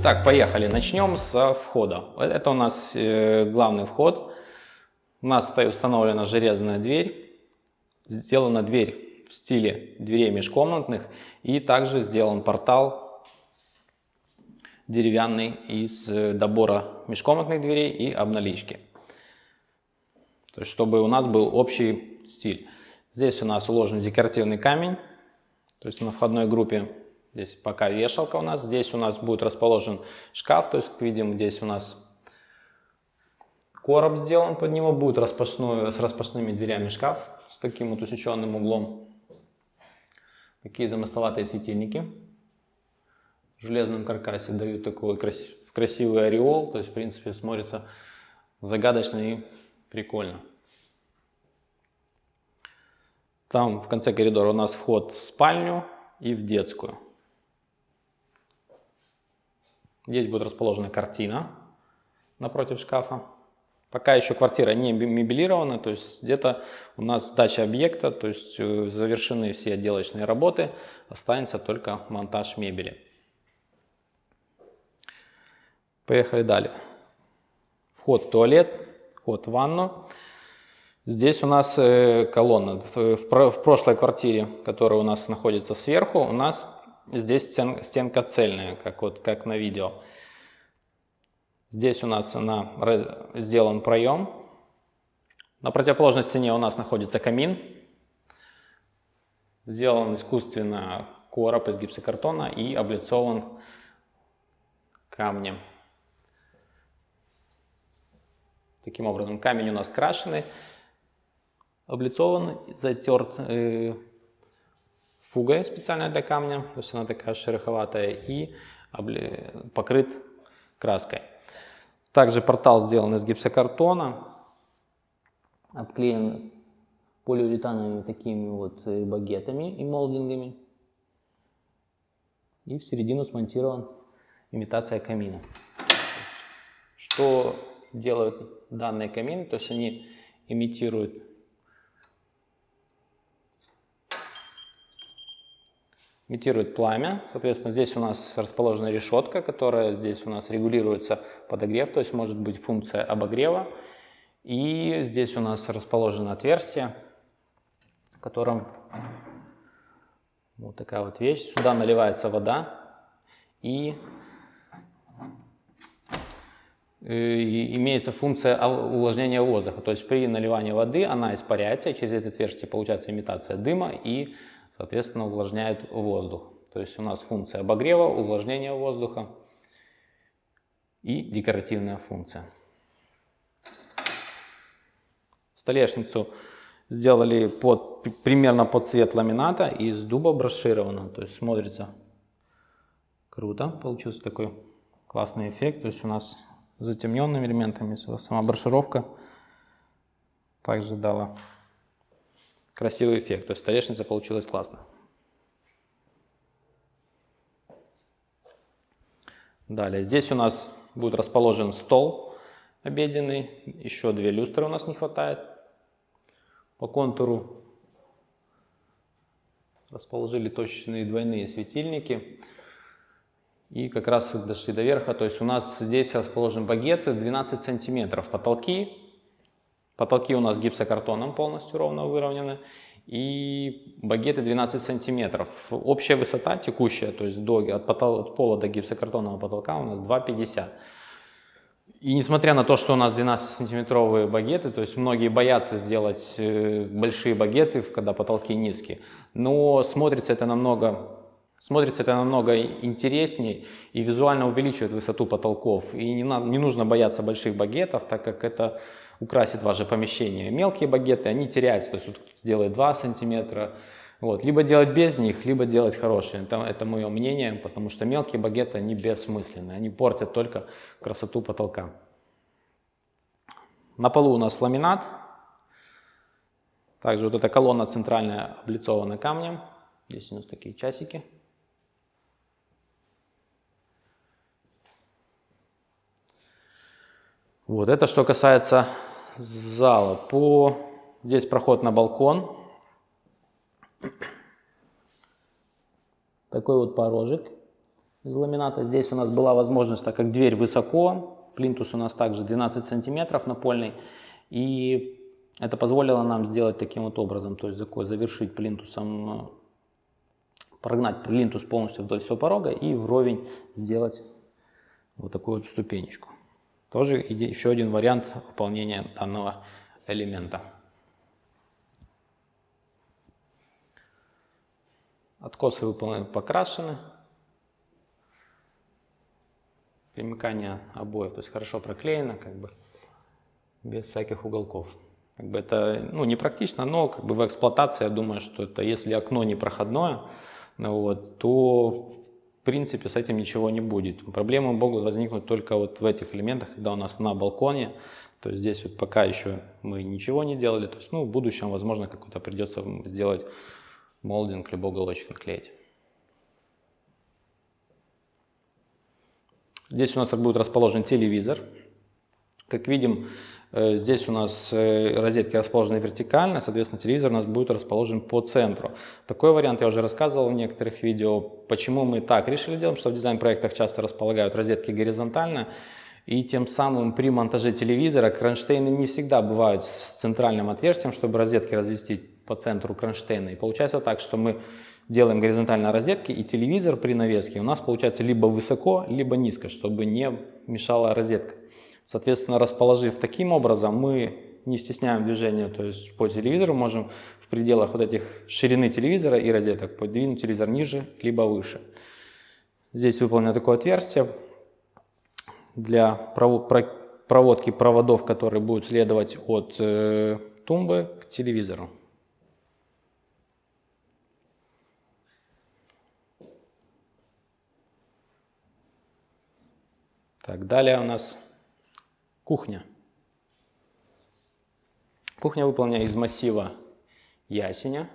Итак, поехали. Начнем с входа. Это у нас главный вход. У нас установлена железная дверь. Сделана дверь в стиле дверей межкомнатных. И также сделан портал деревянный из добора межкомнатных дверей и обналички. То есть, чтобы у нас был общий стиль. Здесь у нас уложен декоративный камень. То есть на входной группе здесь пока вешалка у нас. Здесь у нас будет расположен шкаф. То есть, как видим, здесь у нас короб сделан под него. Будет с распашными дверями шкаф с таким вот усеченным углом. Такие замысловатые светильники в железном каркасе дают такой красивый ореол. То есть, в принципе, смотрится загадочно и прикольно. Там в конце коридора у нас вход в спальню и в детскую. Здесь будет расположена картина напротив шкафа. Пока еще квартира не мебелирована, то есть где-то у нас сдача объекта, то есть завершены все отделочные работы, останется только монтаж мебели. Поехали далее. Вход в туалет, вход в ванну. Здесь у нас колонна. В прошлой квартире, которая у нас находится сверху, у нас здесь стенка цельная, как на видео. Здесь у нас сделан проем. На противоположной стене у нас находится камин. Сделан искусственно короб из гипсокартона и облицован камнем. Таким образом, камень у нас крашеный, облицован, затерт фугой специально для камня, то есть она такая шероховатая, и покрыт краской. Также портал сделан из гипсокартона, обклеен полиуретановыми такими вот багетами и молдингами. И в середину смонтирован имитация камина. Что делают данные камины? То есть они имитируют пламя. Соответственно, здесь у нас расположена решетка, которая здесь у нас регулируется подогрев, то есть может быть функция обогрева. И здесь у нас расположено отверстие, в котором вот такая вот вещь. Сюда наливается вода и имеется функция увлажнения воздуха. То есть при наливании воды она испаряется, и через это отверстие получается имитация дыма и, соответственно, увлажняет воздух. То есть у нас функция обогрева, увлажнения воздуха и декоративная функция. Столешницу сделали примерно под цвет ламината из дуба брошированного. То есть смотрится круто. Получился такой классный эффект. То есть у нас затемненными элементами сама брошировка также дала красивый эффект. То есть столешница получилась классно. Далее, здесь у нас будет расположен стол обеденный. Еще две люстры у нас не хватает. По контуру расположили точечные двойные светильники. И как раз дошли до верха. То есть у нас здесь расположены багеты 12 сантиметров. Потолки у нас гипсокартоном полностью ровно выровнены. И багеты 12 сантиметров. Общая высота текущая, то есть от пола до гипсокартонного потолка у нас 2,50. И несмотря на то, что у нас 12-сантиметровые багеты, то есть многие боятся сделать большие багеты, когда потолки низкие. Но смотрится это намного интереснее и визуально увеличивает высоту потолков. И не нужно бояться больших багетов, так как это украсит ваше помещение. Мелкие багеты, они теряются, то есть вот делает 2 сантиметра. Вот. Либо делать без них, либо делать хорошие. Это мое мнение, потому что мелкие багеты, они бессмысленные. Они портят только красоту потолка. На полу у нас ламинат. Также вот эта колонна центральная облицована камнем. Здесь у нас такие часики. Вот это что касается зала. Здесь проход на балкон. Такой вот порожек. из ламината. Здесь у нас была возможность, так как дверь высоко, плинтус у нас также 12 сантиметров напольный, и это позволило нам сделать таким вот образом, то есть завершить плинтусом, прогнать плинтус полностью вдоль всего порога и вровень сделать вот такую вот ступенечку. Тоже еще один вариант выполнения данного элемента. Откосы выполнены, покрашены. Примыкание обоев, то есть хорошо проклеено, как бы без всяких уголков. Как бы это, ну, не практично, но как бы в эксплуатации я думаю, что это, если окно не проходное, ну, вот, то в принципе с этим ничего не будет. Проблемы могут возникнуть только вот в этих элементах, когда у нас на балконе. То есть здесь вот пока еще мы ничего не делали. То есть, ну, в будущем, возможно, какой-то придется сделать молдинг, либо уголочек наклеить. Здесь у нас будет расположен телевизор. Как видим, здесь у нас розетки расположены вертикально, соответственно, телевизор у нас будет расположен по центру. Такой вариант я уже рассказывал в некоторых видео. Почему мы так решили делать, что в дизайн-проектах часто располагают розетки горизонтально, и тем самым при монтаже телевизора кронштейны не всегда бывают с центральным отверстием, чтобы розетки разместить по центру кронштейна. И получается так, что мы делаем горизонтальные розетки, и телевизор при навеске у нас получается либо высоко, либо низко, чтобы не мешала розетка. Соответственно, расположив таким образом, мы не стесняем движения, то есть по телевизору можем в пределах вот этих ширины телевизора и розеток подвинуть телевизор ниже, либо выше. Здесь выполнено такое отверстие для проводки проводов, которые будут следовать от тумбы к телевизору. Так, далее у нас кухня. Кухня выполнена из массива ясеня.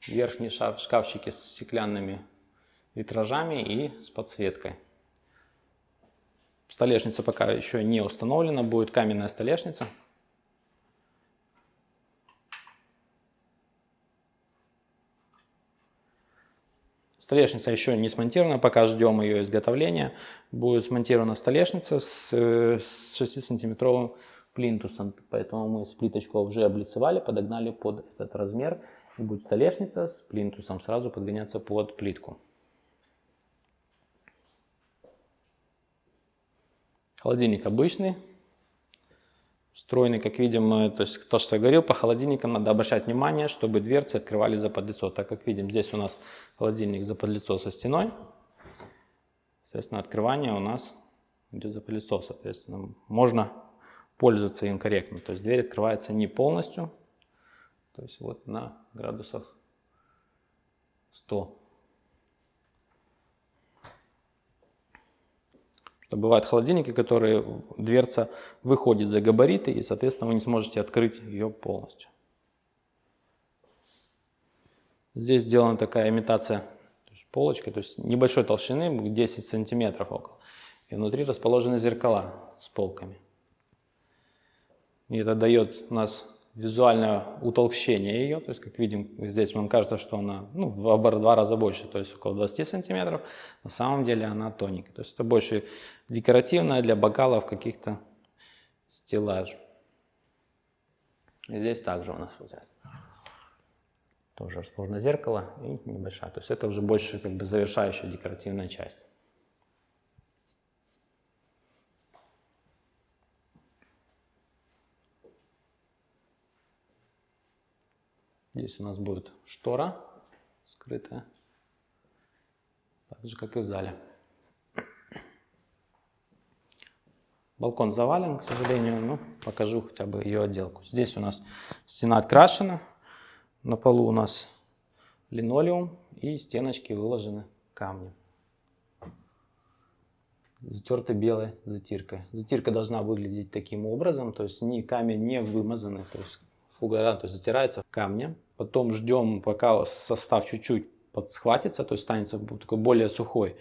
Верхние шкафчики с стеклянными витражами и с подсветкой. Столешница пока еще не установлена, будет каменная столешница. Столешница еще не смонтирована, пока ждем ее изготовления. Будет смонтирована столешница с 6-сантиметровым плинтусом, поэтому мы плиточку уже облицевали, подогнали под этот размер. И будет столешница с плинтусом сразу подгоняться под плитку. Холодильник обычный, встроенный, как видим, то есть то, что я говорил, по холодильникам надо обращать внимание, чтобы дверцы открывались заподлицо. Так как видим, здесь у нас холодильник заподлицо со стеной, соответственно, открывание у нас идет заподлицо, соответственно, можно пользоваться им корректно. То есть дверь открывается не полностью, то есть вот на градусах 100. Что бывают холодильники, которые дверца выходит за габариты, и, соответственно, вы не сможете открыть ее полностью. Здесь сделана такая имитация, то есть полочка, то есть небольшой толщины, 10 сантиметров около. И внутри расположены зеркала с полками. И это дает у нас визуальное утолщение ее. То есть, как видим, здесь вам кажется, что она в 2 раза больше, то есть около 20 сантиметров. На самом деле она тоненькая. То есть это больше декоративная для бокалов, каких-то стеллаж. И здесь также у нас тоже расположено зеркало и небольшая. То есть это уже больше как бы завершающая декоративная часть. Здесь у нас будет штора скрытая, так же, как и в зале. Балкон завален, к сожалению, но покажу хотя бы ее отделку. Здесь у нас стена открашена, на полу у нас линолеум и стеночки выложены камнем. Затерты белой затиркой. Затирка должна выглядеть таким образом, то есть камень не вымазанный, то есть фугара, то есть затирается камнем. Потом ждем, пока состав чуть-чуть подсхватится, то есть станется такой более сухой.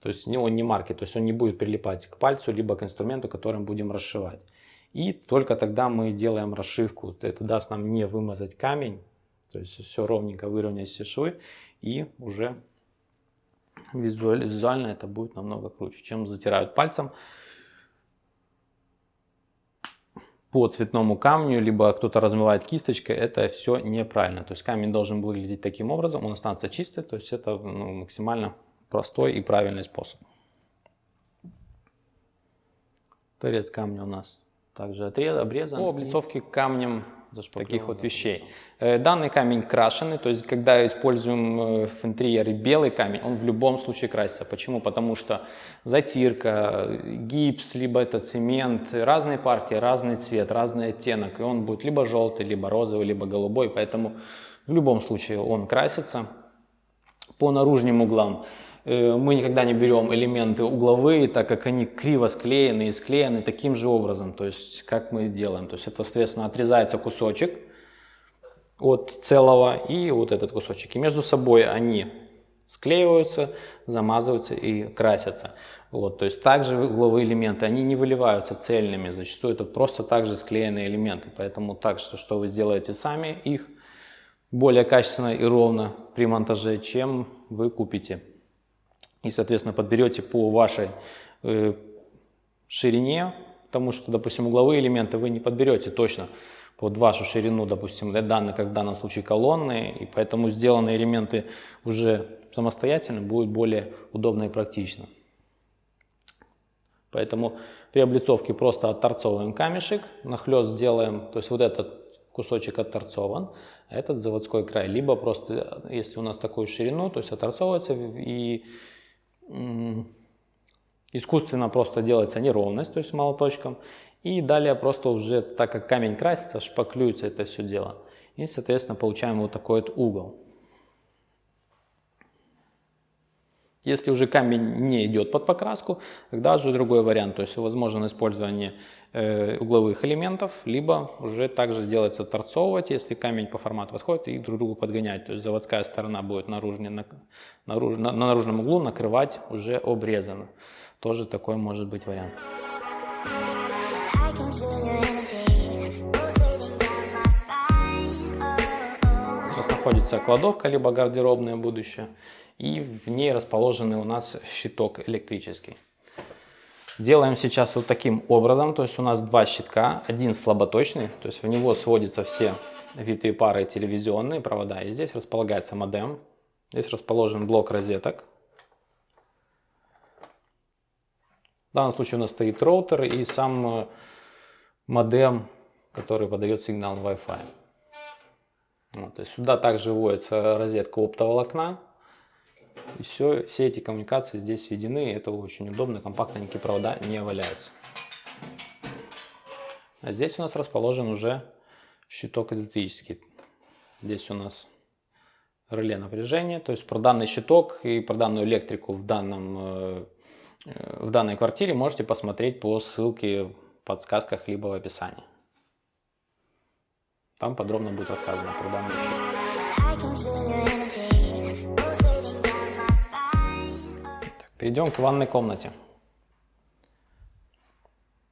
То есть он не марки, то есть он не будет прилипать к пальцу, либо к инструменту, которым будем расшивать. И только тогда мы делаем расшивку. Это даст нам не вымазать камень, то есть все ровненько выровнять все швы и уже Визуально это будет намного круче, чем затирают пальцем по цветному камню, либо кто-то размывает кисточкой. Это все неправильно. То есть камень должен выглядеть таким образом, он останется чистый. То есть это максимально простой и правильный способ. Торец камня у нас также обрезан. По облицовке камнем таких вот вещей. Данный камень крашеный, то есть когда используем в интерьере белый камень, он в любом случае красится. Почему? Потому что затирка, гипс, либо это цемент, разные партии, разный цвет, разный оттенок. И он будет либо желтый, либо розовый, либо голубой. Поэтому в любом случае он красится. По наружным углам мы никогда не берем элементы угловые, так как они криво склеены и склеены таким же образом, то есть как мы делаем. То есть это, соответственно, отрезается кусочек от целого и вот этот кусочек. И между собой они склеиваются, замазываются и красятся. Вот, то есть также угловые элементы, они не выливаются цельными, зачастую это просто также склеенные элементы. Поэтому так, что вы сделаете сами их более качественно и ровно при монтаже, чем вы купите. И, соответственно, подберете по вашей ширине, потому что, допустим, угловые элементы вы не подберете точно под вашу ширину, допустим, как в данном случае колонны, и поэтому сделанные элементы уже самостоятельно будут более удобно и практично. Поэтому при облицовке просто отторцовываем камешек, нахлест делаем, то есть вот этот кусочек отторцован, а этот заводской край, либо просто, если у нас такую ширину, то есть отторцовывается и искусственно просто делается неровность, то есть молоточком, и далее просто уже, так как камень красится, шпаклюется это все дело, и, соответственно, получаем вот такой вот угол. Если уже камень не идет под покраску, тогда уже другой вариант, то есть возможно использование угловых элементов, либо уже также делается торцовывать, если камень по формату подходит, и друг другу подгонять. То есть заводская сторона будет на наружном углу накрывать уже обрезано. Тоже такой может быть вариант. Сейчас находится кладовка, либо гардеробная будущее, и в ней расположенный у нас щиток электрический. Делаем сейчас вот таким образом, то есть у нас два щитка, один слаботочный, то есть в него сводятся все витые пары телевизионные провода, и здесь располагается модем, здесь расположен блок розеток. В данном случае у нас стоит роутер и сам модем, который подает сигнал Wi-Fi. Вот, то есть сюда также вводится розетка оптоволокна. И все эти коммуникации здесь введены, это очень удобно, компактненькие провода не валяются. А здесь у нас расположен уже щиток электрический. Здесь у нас реле напряжения, то есть про данный щиток и про данную электрику в данной квартире можете посмотреть по ссылке в подсказках либо в описании. Там подробно будет рассказано про данный щиток. Перейдем к ванной комнате.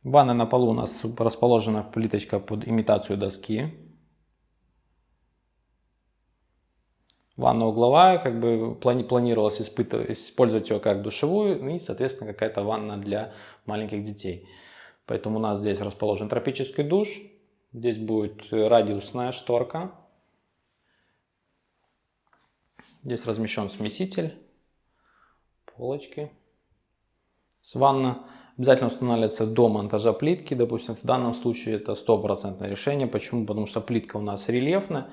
В ванной на полу у нас расположена плиточка под имитацию доски. Ванна угловая, как бы планировалось использовать ее как душевую, и, соответственно, какая-то ванна для маленьких детей. Поэтому у нас здесь расположен тропический душ. Здесь будет радиусная шторка. Здесь размещен смеситель. Полочки. Ванна обязательно устанавливается до монтажа плитки. Допустим, в данном случае это 100% решение. Почему? Потому что плитка у нас рельефная.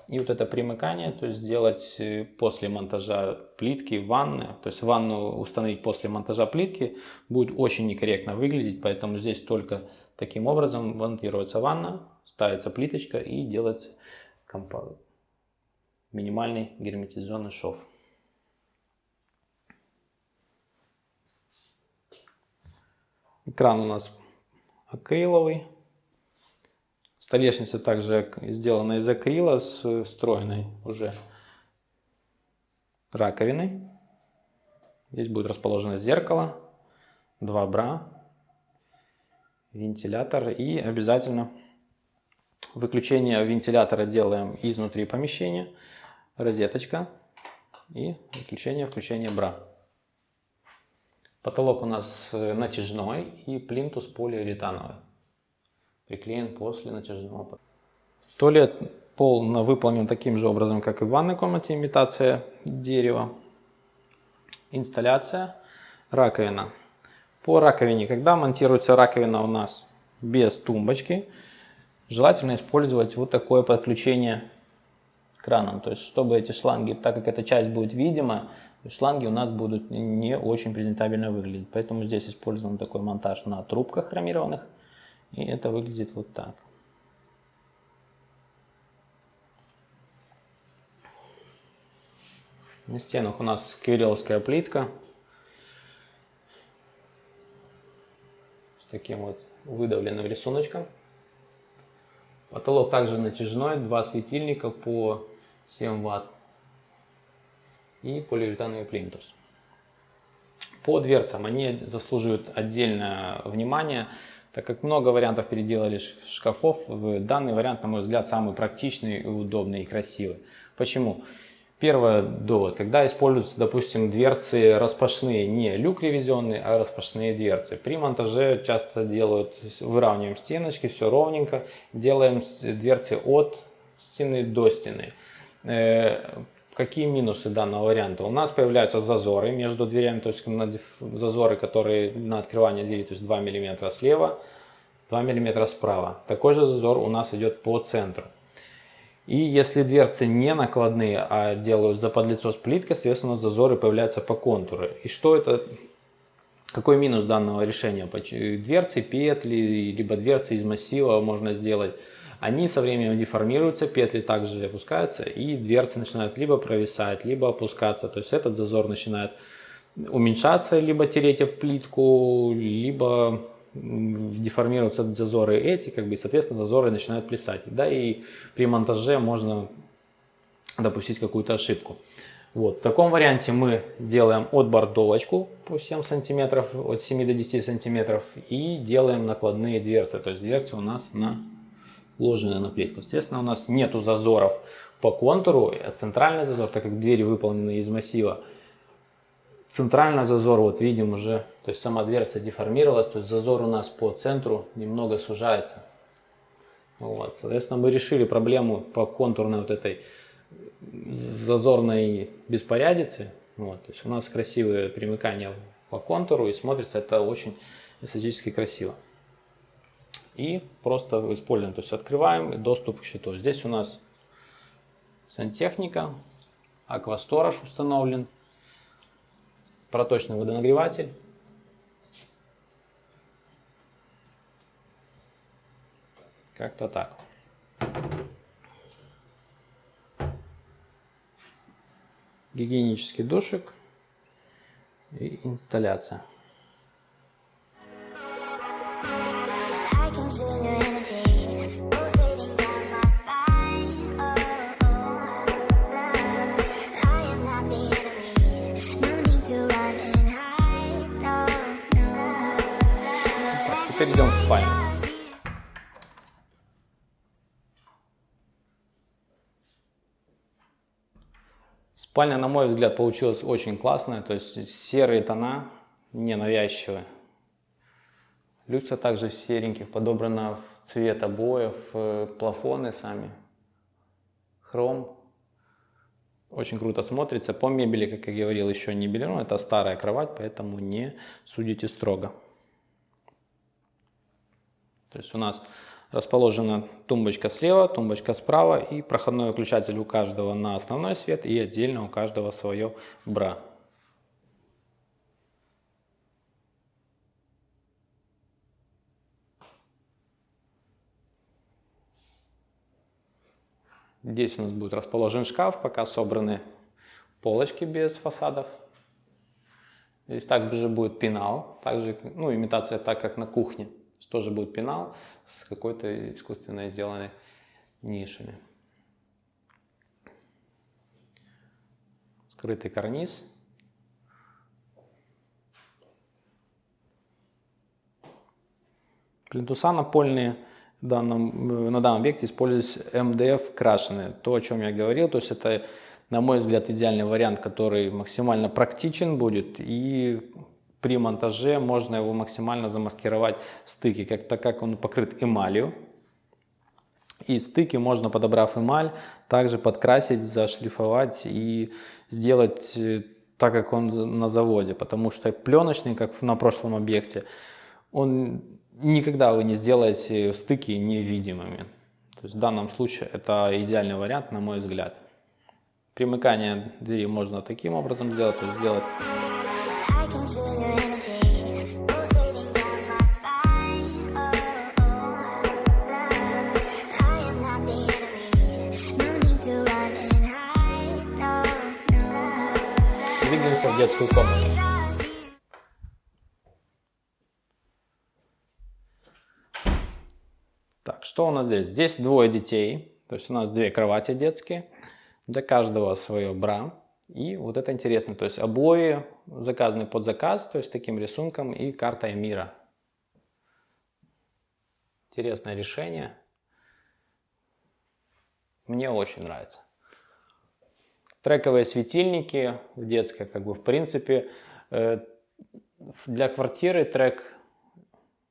И вот это примыкание, то есть сделать после монтажа плитки ванны, то есть ванну установить после монтажа плитки, будет очень некорректно выглядеть. Поэтому здесь только таким образом монтируется ванна, ставится плиточка и делается минимальный герметизационный шов. Экран у нас акриловый. Столешница также сделана из акрила с встроенной уже раковиной. Здесь будет расположено зеркало, два бра, вентилятор и обязательно выключение вентилятора делаем изнутри помещения, розеточка и включение бра. Потолок у нас натяжной и плинтус полиуретановый. Приклеен после натяжного потолка. Туалет полно выполнен таким же образом, как и в ванной комнате, имитация дерева. Инсталляция, раковина. По раковине, когда монтируется раковина у нас без тумбочки, желательно использовать вот такое подключение краном. То есть, чтобы эти шланги, так как эта часть будет видима, шланги у нас будут не очень презентабельно выглядеть. Поэтому здесь использован такой монтаж на трубках хромированных. И это выглядит вот так. На стенах у нас кирилловская плитка. С таким вот выдавленным рисуночком. Потолок также натяжной, 2 светильника по 7 Вт. И полиуретановый плинтус. По дверцам они заслуживают отдельное внимание, так как много вариантов переделали шкафов. Данный вариант, на мой взгляд, самый практичный, удобный и красивый. Почему? Первый довод. Когда используются, допустим, дверцы распашные, не люк ревизионный, а распашные дверцы. При монтаже часто делают, выравниваем стеночки, все ровненько, делаем дверцы от стены до стены. Какие минусы данного варианта? У нас появляются зазоры между дверями, то есть зазоры, которые на открывание двери, то есть 2 мм слева, 2 мм справа. Такой же зазор у нас идет по центру. И если дверцы не накладные, а делают заподлицо с плиткой, соответственно, зазоры появляются по контуру. И что это? Какой минус данного решения? Дверцы, петли, либо дверцы из массива можно сделать. Они со временем деформируются, петли также опускаются, и дверцы начинают либо провисать, либо опускаться. То есть этот зазор начинает уменьшаться, либо тереть об плитку, либо деформируются зазоры эти, и, соответственно, зазоры начинают плясать. Да, и при монтаже можно допустить какую-то ошибку. Вот. В таком варианте мы делаем отбордовочку по 7 см, от 7 до 10 см, и делаем накладные дверцы. То есть дверцы у нас наложены на плитку. Естественно, у нас нету зазоров по контуру, а центральный зазор, так как двери выполнены из массива, центральный зазор, вот видим уже, то есть сама дверца деформировалась, то есть зазор у нас по центру немного сужается. Вот. Соответственно, мы решили проблему по контурной вот этой зазорной беспорядице. Вот. То есть у нас красивые примыкания по контуру, и смотрится это очень эстетически красиво. И просто используем, то есть открываем доступ к щиту. Здесь у нас сантехника, аквасторож установлен, проточный водонагреватель. Как-то так. Гигиенический душик и инсталляция. Теперь идем в спальню. Спальня, на мой взгляд, получилась очень классная, то есть серые тона, не навязчивые. Люстра также в сереньких, подобрана в цвет обоев, плафоны сами, хром. Очень круто смотрится. По мебели, как я говорил, еще не белено, это старая кровать, поэтому не судите строго. То есть у нас расположена тумбочка слева, тумбочка справа и проходной выключатель у каждого на основной свет и отдельно у каждого свое бра. Здесь у нас будет расположен шкаф, пока собраны полочки без фасадов. Здесь также будет пенал, также, имитация так, как на кухне. Тоже будет пенал с какой-то искусственно сделанной нишами. Скрытый карниз. Плинтуса напольные на данном объекте используются МДФ крашеные. То, о чем я говорил, то есть это, на мой взгляд, идеальный вариант, который максимально практичен будет и при монтаже можно его максимально замаскировать стыки, так как он покрыт эмалью. И стыки можно, подобрав эмаль, также подкрасить, зашлифовать и сделать так, как он на заводе. Потому что пленочный, как на прошлом объекте, он никогда вы не сделаете стыки невидимыми. То есть в данном случае это идеальный вариант, на мой взгляд. Примыкание двери можно таким образом сделать, то есть сделать. Двигаемся в детскую комнату. Так, что у нас здесь? Здесь двое детей, то есть у нас две кровати детские, для каждого свое бра. И вот это интересно, то есть обои заказаны под заказ, то есть таким рисунком и картой мира. Интересное решение. Мне очень нравится. Трековые светильники в детской, в принципе, для квартиры трек,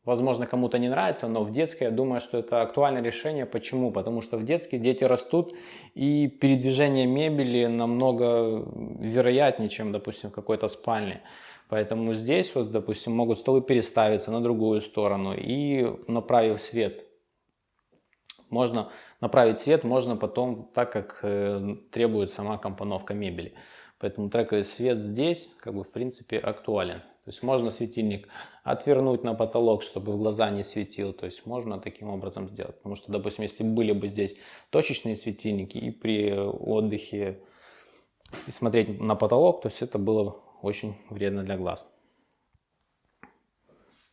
возможно, кому-то не нравится, но в детской, я думаю, что это актуальное решение. Почему? Потому что в детской дети растут, и передвижение мебели намного вероятнее, чем, допустим, в какой-то спальне. Поэтому здесь, вот, допустим, могут столы переставиться на другую сторону, и направив свет. Можно направить свет, можно потом, так как требует сама компоновка мебели. Поэтому трековый свет здесь, в принципе, актуален. То есть можно светильник отвернуть на потолок, чтобы в глаза не светил. То есть можно таким образом сделать. Потому что, допустим, если были бы здесь точечные светильники и при отдыхе и смотреть на потолок, то есть это было очень вредно для глаз.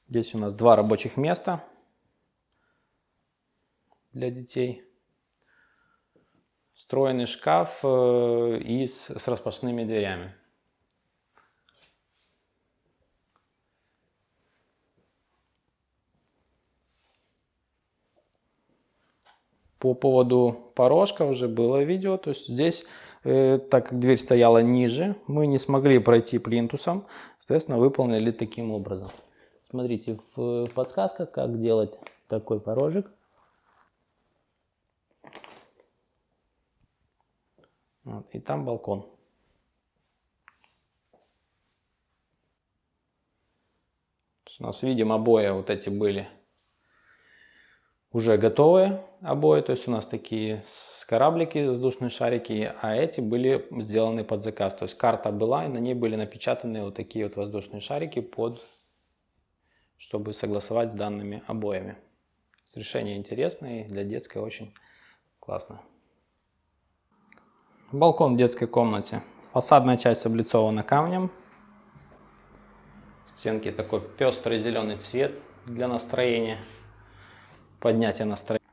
Здесь у нас два рабочих места для детей. Встроенный шкаф с распашными дверями. По поводу порожка уже было видео. То есть здесь, так как дверь стояла ниже, мы не смогли пройти плинтусом. Соответственно, выполнили таким образом. Смотрите в подсказках, как делать такой порожек. Вот, и там балкон. У нас, видим, обои вот эти были уже готовые обои. То есть у нас такие кораблики, воздушные шарики, а эти были сделаны под заказ. То есть карта была, и на ней были напечатаны вот такие вот воздушные шарики, чтобы согласовать с данными обоями. Решение интересное, и для детской очень классно. Балкон в детской комнате. Фасадная часть облицована камнем. Стенки такой пестрый зеленый цвет для настроения, поднятия настроения.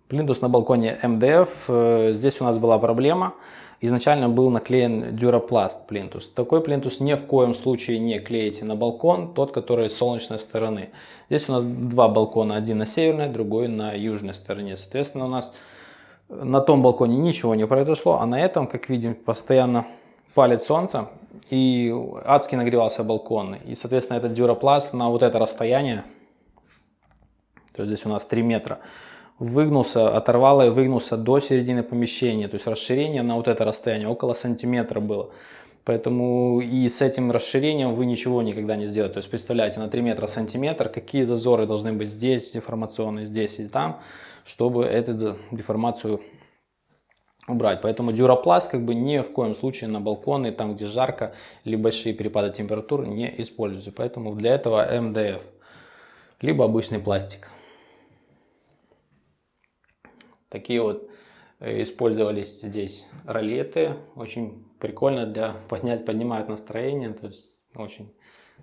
Плинтус на балконе МДФ. Здесь у нас была проблема. Изначально был наклеен дюропласт плинтус. Такой плинтус ни в коем случае не клеите на балкон, тот, который с солнечной стороны. Здесь у нас два балкона, один на северной, другой на южной стороне. Соответственно, у нас на том балконе ничего не произошло, а на этом, как видим, постоянно палит солнце и адски нагревался балкон. И, соответственно, этот дюропласт на вот это расстояние, то есть здесь у нас 3 метра, выгнулся, оторвало и выгнулся до середины помещения. То есть расширение на вот это расстояние около сантиметра было. Поэтому и с этим расширением вы ничего никогда не сделаете. То есть представляете, на 3 метра сантиметр, какие зазоры должны быть здесь деформационные, здесь и там, чтобы эту деформацию убрать. Поэтому дюропласт ни в коем случае на балконы, там где жарко или большие перепады температур, не используйте. Поэтому для этого МДФ, либо обычный пластик. Такие вот использовались здесь ролеты. Очень прикольно, поднимают настроение. То есть очень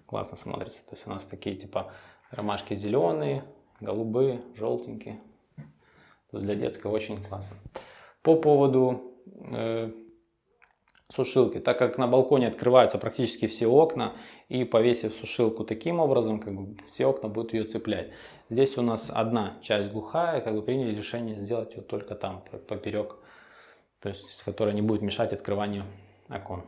классно смотрится. То есть у нас такие типа ромашки зеленые, голубые, желтенькие. То есть для детской очень классно. По поводу сушилки, так как на балконе открываются практически все окна, и повесив сушилку таким образом, все окна будут ее цеплять. Здесь у нас одна часть глухая, приняли решение сделать ее только там, поперек, то есть которая не будет мешать открыванию окон.